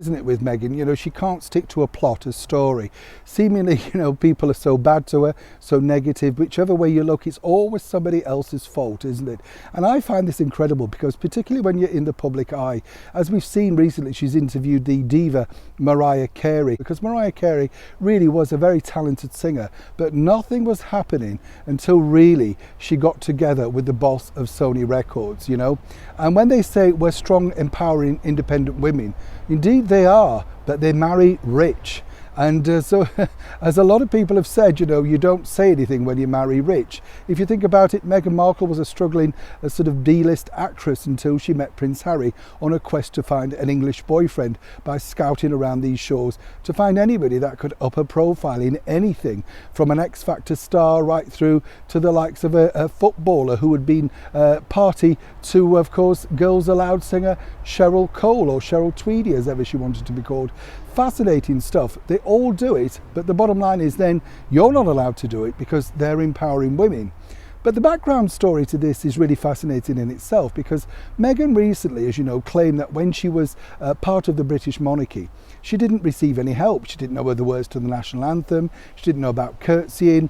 Isn't it, with Meghan? You know, she can't stick to a plot, a story. Seemingly, you know, people are so bad to her, so negative. Whichever way you look, it's always somebody else's fault, isn't it? And I find this incredible because particularly when you're in the public eye, as we've seen recently, she's interviewed the diva Mariah Carey, because Mariah Carey really was a very talented singer, but nothing was happening until really she got together with the boss of Sony Records, you know. And when they say we're strong, empowering, independent women, indeed they are, but they marry rich. And so, as a lot of people have said, you know, you don't say anything when you marry rich. If you think about it, Meghan Markle was a struggling sort of D-list actress until she met Prince Harry on a quest to find an English boyfriend by scouting around these shores to find anybody that could up her profile in anything, from an X Factor star right through to the likes of a footballer who had been party to, of course, Girls Aloud singer Cheryl Cole, or Cheryl Tweedy as ever she wanted to be called. Fascinating stuff. They all do it, but the bottom line is then you're not allowed to do it because they're empowering women. But the background story to this is really fascinating in itself, because Meghan recently, as you know, claimed that when she was part of the British monarchy, she didn't receive any help. She didn't know the words to the national anthem. She didn't know about curtsying,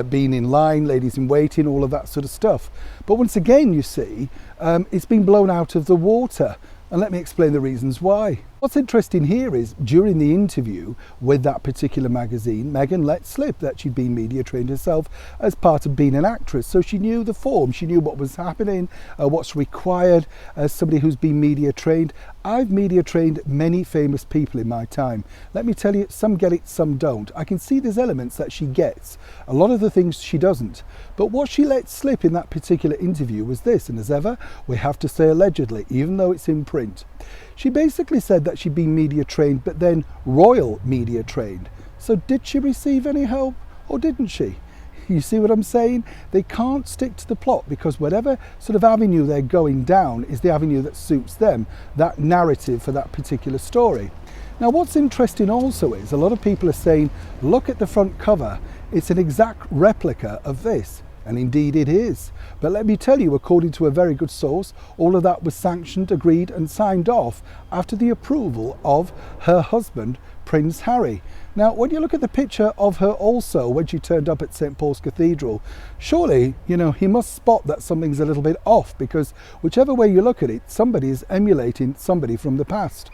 being in line, ladies in waiting, all of that sort of stuff. But once again, you see, it's been blown out of the water. And let me explain the reasons why. What's interesting here is, during the interview with that particular magazine, Meghan let slip that she'd been media trained herself as part of being an actress. So she knew the form, she knew what was happening, what's required as somebody who's been media trained. I've media trained many famous people in my time. Let me tell you, some get it, some don't. I can see there's elements that she gets, a lot of the things she doesn't. But what she let slip in that particular interview was this, and as ever, we have to say allegedly, even though it's in print. She basically said that she'd been media trained, but then royal media trained. So did she receive any help, or didn't she? You see what I'm saying? They can't stick to the plot, because whatever sort of avenue they're going down is the avenue that suits them, that narrative for that particular story. Now, what's interesting also is a lot of people are saying, look at the front cover, it's an exact replica of this. And indeed it is. But let me tell you, according to a very good source, all of that was sanctioned, agreed and signed off after the approval of her husband, Prince Harry. Now, when you look at the picture of her also when she turned up at St. Paul's Cathedral, surely, you know, he must spot that something's a little bit off, because whichever way you look at it, somebody is emulating somebody from the past.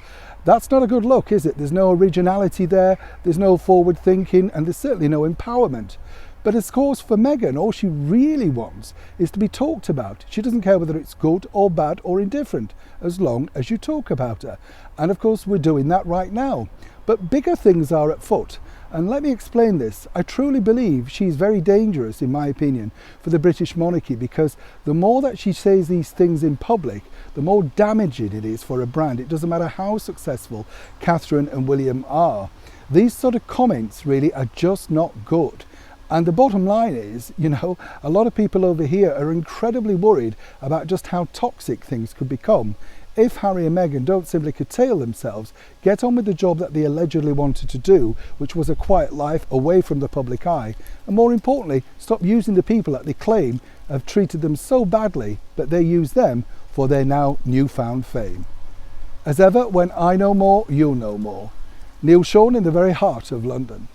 That's not a good look, is it? There's no originality there, there's no forward thinking, and there's certainly no empowerment. But of course, for Meghan, all she really wants is to be talked about. She doesn't care whether it's good or bad or indifferent, as long as you talk about her. And of course, we're doing that right now. But bigger things are at foot. And let me explain this. I truly believe she's very dangerous, in my opinion, for the British monarchy, because the more that she says these things in public, the more damaging it is for a brand. It doesn't matter how successful Catherine and William are. These sort of comments really are just not good. And the bottom line is, you know, a lot of people over here are incredibly worried about just how toxic things could become if Harry and Meghan don't simply curtail themselves, get on with the job that they allegedly wanted to do, which was a quiet life away from the public eye, and more importantly, stop using the people that they claim have treated them so badly that they use them for their now newfound fame. As ever, when I know more, you'll know more. Neil Sean in the very heart of London.